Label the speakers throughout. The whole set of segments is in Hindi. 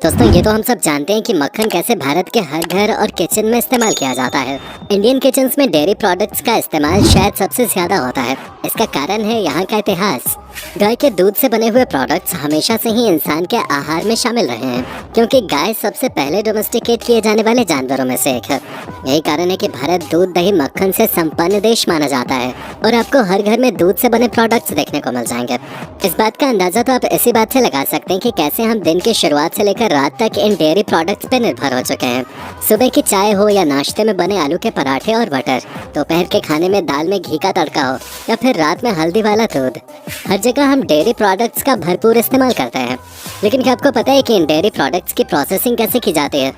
Speaker 1: दोस्तों ये तो हम सब जानते हैं कि मक्खन कैसे भारत के हर घर और किचन में इस्तेमाल किया जाता है। इंडियन किचन्स में डेयरी प्रोडक्ट्स का इस्तेमाल शायद सबसे ज्यादा होता है। इसका कारण है यहाँ का इतिहास। गाय के दूध से बने हुए प्रोडक्ट्स हमेशा से ही इंसान के आहार में शामिल रहे हैं, क्योंकि गाय सबसे पहले डोमेस्टिकेट किए जाने वाले जानवरों में से एक है। यही कारण है कि भारत दूध दही मक्खन से संपन्न देश माना जाता है और आपको हर घर में दूध से बने प्रोडक्ट्स देखने को मिल जाएंगे। इस बात का अंदाजा तो आप इसी बात से लगा सकते हैं कि कैसे हम दिन की शुरुआत से लेकर रात तक इन डेयरी प्रोडक्ट्स पे निर्भर हो चुके हैं। सुबह की चाय हो या नाश्ते में बने आलू के पराठे और बटर, दोपहर के खाने में दाल में घी का तड़का हो या फिर रात में हल्दी वाला दूध, हर जगह हम डेयरी प्रोडक्ट्स का भरपूर इस्तेमाल करते हैं। लेकिन क्या आपको पता है कि इन डेयरी प्रोडक्ट्स की प्रोसेसिंग कैसे की जाती है?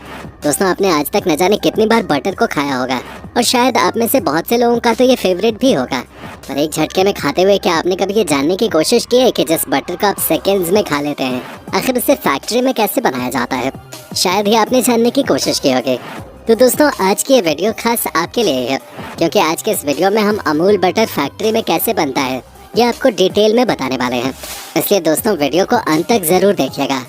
Speaker 1: दोस्तों, आपने आज तक न जाने कितनी बार बटर को खाया होगा और शायद आप में से बहुत से लोगों का तो ये फेवरेट भी होगा। पर एक झटके में खाते हुए क्या आपने कभी ये जानने की कोशिश की है कि जिस बटर को आप सेकंड्स में खा लेते हैं, आखिर उसे फैक्ट्री में कैसे बनाया जाता है? शायद ही आपने जानने की कोशिश की होगी। तो दोस्तों, आज की ये वीडियो खास आपके लिए है, क्योंकि आज के इस वीडियो में हम अमूल बटर फैक्ट्री में कैसे बनता है ये आपको डिटेल में बताने वाले हैं। इसलिए दोस्तों, वीडियो को अंत तक जरूर देखिएगा।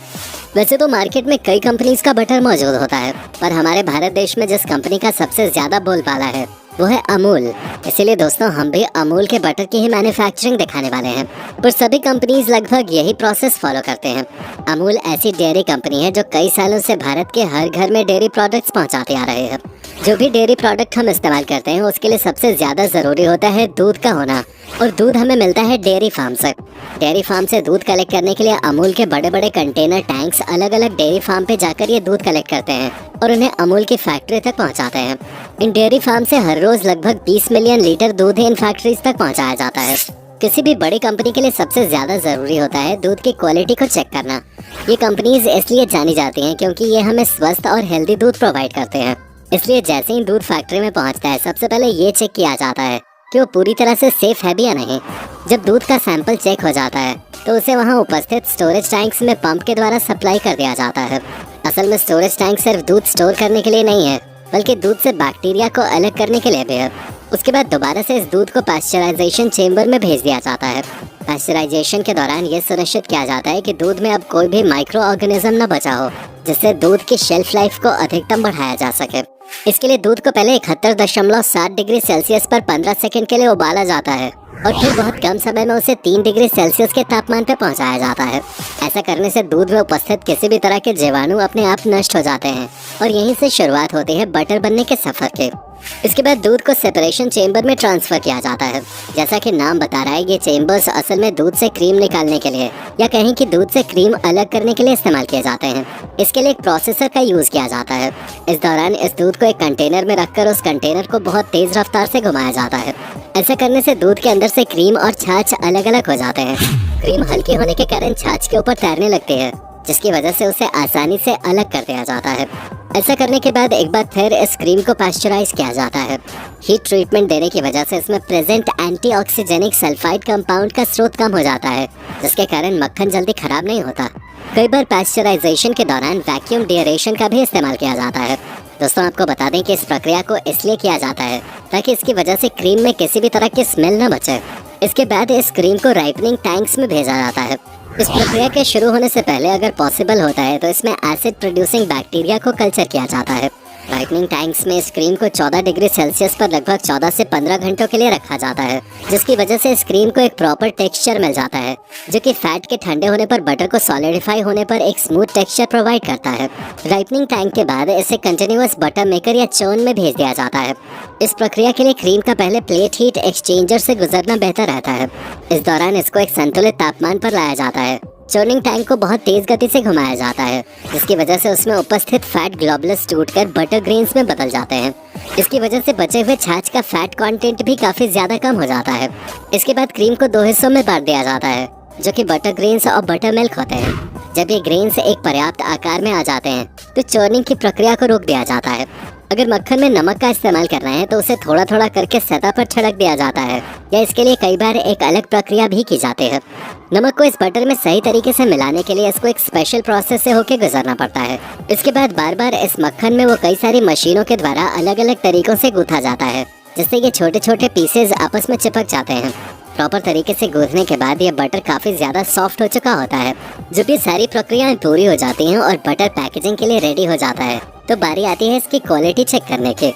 Speaker 1: वैसे तो मार्केट में कई कंपनीज का बटर मौजूद होता है, पर हमारे भारत देश में जिस कंपनी का सबसे ज्यादा बोलबाला है वो है अमूल। इसीलिए दोस्तों, हम भी अमूल के बटर की ही मैन्युफैक्चरिंग दिखाने वाले हैं। पर सभी कंपनीज लगभग यही प्रोसेस फॉलो करते हैं। अमूल ऐसी डेयरी कंपनी है जो कई सालों से भारत के हर घर में डेयरी प्रोडक्ट्स पहुंचाते आ रहे हैं। जो भी डेयरी प्रोडक्ट हम इस्तेमाल करते हैं उसके लिए सबसे ज्यादा जरूरी होता है दूध का होना, और दूध हमें मिलता है डेयरी फार्म से। डेयरी फार्म से दूध कलेक्ट करने के लिए अमूल के बड़े बड़े कंटेनर टैंक्स अलग अलग डेयरी फार्म पे जाकर ये दूध कलेक्ट करते हैं और उन्हें अमूल की फैक्ट्री तक पहुंचाते हैं। इन डेयरी फार्म से हर रोज लगभग 20 मिलियन लीटर दूध इन फैक्ट्रीज तक पहुंचाया जाता है। किसी भी बड़ी कंपनी के लिए सबसे ज्यादा जरूरी होता है दूध की क्वालिटी को चेक करना। ये कंपनीज इसलिए जानी जाती हैं क्योंकि ये हमें स्वस्थ और हेल्दी दूध प्रोवाइड करते हैं। इसलिए जैसे ही दूध फैक्ट्री में पहुंचता है, सबसे पहले ये चेक किया जाता है कि वो पूरी तरह से सेफ है भी या नहीं। जब दूध का सैंपल चेक हो जाता है तो उसे वहां उपस्थित स्टोरेज टैंक्स में पंप के द्वारा सप्लाई कर दिया जाता है। असल में स्टोरेज टैंक सिर्फ दूध स्टोर करने के लिए नहीं है, बल्कि दूध से बैक्टीरिया को अलग करने के लिए भी है। उसके बाद दोबारा से इस दूध को पाश्चराइजेशन चेंबर में भेज दिया जाता है। पाश्चराइजेशन के दौरान ये सुनिश्चित किया जाता है कि दूध में अब कोई भी माइक्रो ऑर्गेनिज्म न बचा हो, जिससे दूध की शेल्फ लाइफ को अधिकतम बढ़ाया जा सके। इसके लिए दूध को पहले 71.7 डिग्री सेल्सियस पर 15 सेकंड के लिए उबाला जाता है और फिर बहुत कम समय में उसे 3 डिग्री सेल्सियस के तापमान पर पहुंचाया जाता है। ऐसा करने से दूध में उपस्थित किसी भी तरह के जीवाणु अपने आप नष्ट हो जाते हैं और यहीं से शुरुआत होती है बटर बनने के सफर के। इसके बाद दूध को सेपरेशन चेंबर में ट्रांसफर किया जाता है। जैसा कि नाम बता रहा है, ये चेंबर्स असल में दूध से क्रीम निकालने के लिए या कहीं कि दूध से क्रीम अलग करने के लिए इस्तेमाल किए जाते हैं। इसके लिए एक प्रोसेसर का यूज किया जाता है। इस दौरान इस दूध को एक कंटेनर में रखकर उस कंटेनर को बहुत तेज रफ्तार से घुमाया जाता है। ऐसा करने से दूध के अंदर से क्रीम और छाछ अलग अलग हो जाते हैं। क्रीम हल्की होने के कारण छाछ के ऊपर तैरने लगती है, जिसकी वजह से उसे आसानी से अलग कर दिया जाता है। ऐसा करने के बाद एक बार फिर इस क्रीम को पाश्चराइज किया जाता है। हीट ट्रीटमेंट देने की वजह से इसमें प्रेजेंट एंटीऑक्सीजेनिक सल्फाइड कंपाउंड का स्रोत कम हो जाता है, जिसके कारण मक्खन जल्दी खराब नहीं होता। कई बार पाश्चराइजेशन के दौरान वैक्यूम डिएरेशन का भी इस्तेमाल किया जाता है। दोस्तों, आपको बता दें कि इस प्रक्रिया को इसलिए किया जाता है ताकि इसकी वजह से क्रीम में किसी भी तरह की स्मेल न बचे। इसके बाद इस क्रीम को राइपनिंग टैंक्स में भेजा जाता है। इस प्रक्रिया के शुरू होने से पहले अगर पॉसिबल होता है तो इसमें एसिड प्रोड्यूसिंग बैक्टीरिया को कल्चर किया जाता है। राइपनिंग टैंक्स में इस क्रीम को 14 डिग्री सेल्सियस पर लगभग 14 से 15 घंटों के लिए रखा जाता है, जिसकी वजह से इस क्रीम को एक प्रॉपर टेक्सचर मिल जाता है, जो कि फैट के ठंडे होने पर बटर को सॉलिडिफाई होने पर एक स्मूथ टेक्सचर प्रोवाइड करता है। राइपनिंग टैंक के बाद इसे कंटिन्यूअस बटर मेकर या चोन में भेज दिया जाता है। इस प्रक्रिया के लिए क्रीम का पहले प्लेट हीट एक्सचेंजर से गुजरना बेहतर रहता है। इस दौरान इसको एक संतुलित तापमान पर लाया जाता है। चोनिंग टैंक को बहुत तेज गति से घुमाया जाता है, जिसकी वजह से उसमें उपस्थित फैट ग्लोबुलस टूटकर बटर ग्रेन्स में बदल जाते हैं। इसकी वजह से बचे हुए छाछ का फैट कंटेंट भी काफी ज्यादा कम हो जाता है। इसके बाद क्रीम को 2 हिस्सों में बांट दिया जाता है, जो कि बटर ग्रेन्स और बटर मिल्क होते हैं। जब ये ग्रेन्स एक पर्याप्त आकार में आ जाते हैं तो चोनिंग की प्रक्रिया को रोक दिया जाता है। अगर मक्खन में नमक का इस्तेमाल करना है तो उसे थोड़ा थोड़ा करके सतह पर छिड़क दिया जाता है, या इसके लिए कई बार एक अलग प्रक्रिया भी की जाती है। नमक को इस बटर में सही तरीके से मिलाने के लिए इसको एक स्पेशल प्रोसेस से होकर गुजरना पड़ता है। इसके बाद बार बार इस मक्खन में वो कई सारी मशीनों के द्वारा अलग अलग तरीकों से गूंथा जाता है, जिससे ये छोटे छोटे पीसेज आपस में चिपक जाते हैं। प्रॉपर तरीके से गूंथने के बाद ये बटर काफी ज्यादा सॉफ्ट हो चुका होता है। जब ये सारी प्रक्रियाएं पूरी हो जाती हैं और बटर पैकेजिंग के लिए रेडी हो जाता है तो बारी आती है इसकी क्वालिटी चेक करने की।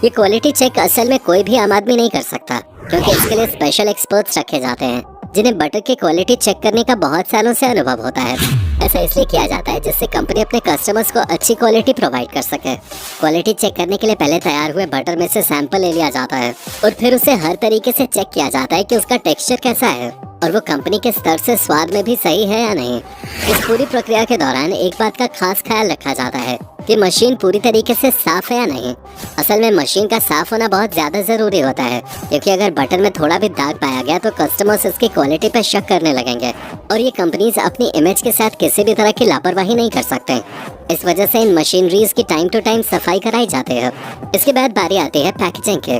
Speaker 1: ये क्वालिटी चेक असल में कोई भी आम आदमी नहीं कर सकता, क्योंकि इसके लिए स्पेशल एक्सपर्ट्स रखे जाते हैं जिन्हें बटर की क्वालिटी चेक करने का बहुत सालों से अनुभव होता है। ऐसा इसलिए किया जाता है जिससे कंपनी अपने कस्टमर्स को अच्छी क्वालिटी प्रोवाइड कर सके। क्वालिटी चेक करने के लिए पहले तैयार हुए बटर में से सैंपल ले लिया जाता है और फिर उसे हर तरीके से चेक किया जाता है कि उसका टेक्सचर कैसा है और वो कंपनी के स्तर से स्वाद में भी सही है या नहीं। इस पूरी प्रक्रिया के दौरान एक बात का खास ख्याल रखा जाता है कि मशीन पूरी तरीके से साफ है या नहीं। असल में मशीन का साफ होना बहुत ज्यादा जरूरी होता है, क्योंकि अगर बटर में थोड़ा भी दाग पाया गया तो कस्टमर्स इसकी क्वालिटी पर शक करने लगेंगे और ये कंपनीज अपनी इमेज के साथ किसी भी तरह की लापरवाही नहीं कर सकते। इस वजह से इन मशीनरीज की टाइम टू टाइम सफाई कराई जाती है। इसके बाद बारी आती है पैकेजिंग के।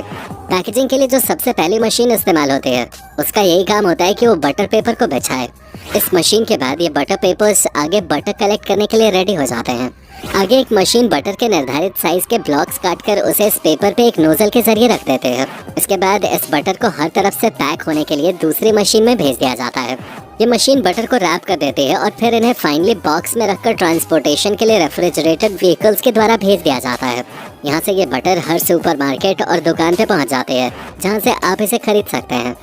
Speaker 1: पैकेजिंग के लिए जो सबसे पहली मशीन इस्तेमाल होती है उसका यही काम होता है कि वो बटर पेपर को बिछाए। इस मशीन के बाद ये बटर पेपर्स आगे बटर कलेक्ट करने के लिए रेडी हो जाते हैं। आगे एक मशीन बटर के निर्धारित साइज के ब्लॉक्स काटकर उसे इस पेपर पे एक नोजल के जरिए रख देते हैं। इसके बाद इस बटर को हर तरफ से पैक होने के लिए दूसरी मशीन में भेज दिया जाता है। ये मशीन बटर को रैप कर देती है और फिर इन्हें फाइनली बॉक्स में रखकर ट्रांसपोर्टेशन के लिए रेफ्रिजरेटेड व्हीकल्स के द्वारा भेज दिया जाता है। यहाँ से ये बटर हर सुपरमार्केट और दुकान पे पहुँच जाती है जहाँ से आप इसे खरीद सकते हैं।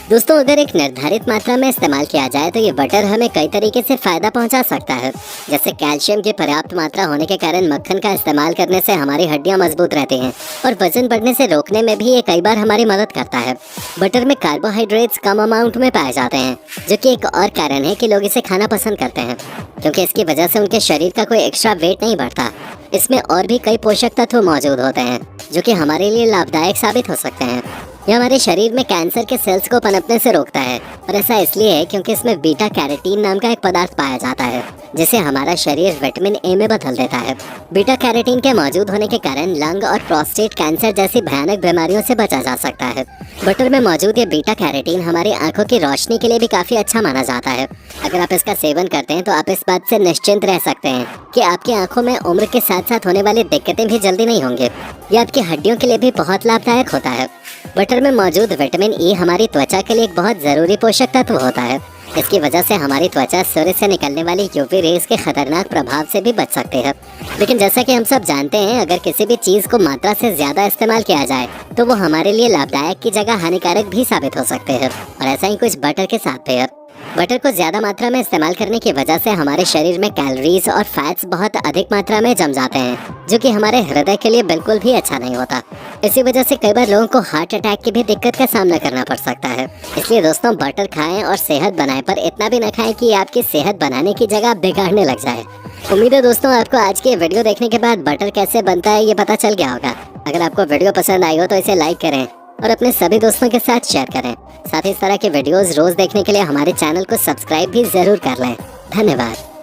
Speaker 1: दोस्तों, अगर एक निर्धारित मात्रा में इस्तेमाल किया जाए तो ये बटर हमें कई तरीके से फायदा पहुंचा सकता है। जैसे कैल्शियम की पर्याप्त मात्रा होने के कारण मक्खन का इस्तेमाल करने से हमारी हड्डियां मजबूत रहती हैं और वजन बढ़ने से रोकने में भी ये कई बार हमारी मदद करता है। बटर में कार्बोहाइड्रेट्स कम अमाउंट में पाए जाते हैं, जो कि एक और कारण है कि लोग इसे खाना पसंद करते हैं, क्योंकि इसकी वजह से उनके शरीर का कोई एक्स्ट्रा वेट नहीं बढ़ता। इसमें और भी कई पोषक तत्व मौजूद होते हैं जो कि हमारे लिए लाभदायक साबित हो सकते हैं। यह हमारे शरीर में कैंसर के सेल्स को पनपने से रोकता है और ऐसा इसलिए है क्योंकि इसमें बीटा कैरोटीन नाम का एक पदार्थ पाया जाता है जिसे हमारा शरीर विटामिन ए में बदल देता है। बीटा कैरोटीन के मौजूद होने के कारण लंग और प्रोस्टेट कैंसर जैसी भयानक बीमारियों से बचा जा सकता है। बटर में मौजूद ये बीटा कैरोटीन हमारी आंखों की रोशनी के लिए भी काफी अच्छा माना जाता है। अगर आप इसका सेवन करते हैं तो आप इस बात से निश्चिंत रह सकते हैं कि आपकी आंखों में उम्र के साथ साथ होने वाली दिक्कतें भी जल्दी नहीं होंगी। ये आपकी हड्डियों के लिए भी बहुत लाभदायक होता है। बटर में मौजूद विटामिन ई हमारी त्वचा के लिए एक बहुत जरूरी पोषक तत्व होता है। इसकी वजह से हमारी त्वचा सूर्य से निकलने वाली यूवी रेज के खतरनाक प्रभाव से भी बच सकती है। लेकिन जैसा कि हम सब जानते हैं, अगर किसी भी चीज को मात्रा से ज्यादा इस्तेमाल किया जाए तो वो हमारे लिए लाभदायक की जगह हानिकारक भी साबित हो सकते हैं, और ऐसा ही कुछ बटर के साथ भी है। बटर को ज्यादा मात्रा में इस्तेमाल करने की वजह से हमारे शरीर में कैलोरीज और फैट्स बहुत अधिक मात्रा में जम जाते हैं, जो कि हमारे हृदय के लिए बिल्कुल भी अच्छा नहीं होता। इसी वजह से कई बार लोगों को हार्ट अटैक की भी दिक्कत का सामना करना पड़ सकता है। इसलिए दोस्तों, बटर खाएं और सेहत बनाएं, पर इतना भी न खाएं कि आपकी सेहत बनाने की जगह बिगाड़ने लग जाए। उम्मीद है दोस्तों आपको आज की वीडियो देखने के बाद बटर कैसे बनता है ये पता चल गया होगा। अगर आपको वीडियो पसंद आई हो तो इसे लाइक करें और अपने सभी दोस्तों के साथ शेयर करें। साथ ही इस तरह के वीडियोस रोज देखने के लिए हमारे चैनल को सब्सक्राइब भी जरूर कर लें। धन्यवाद।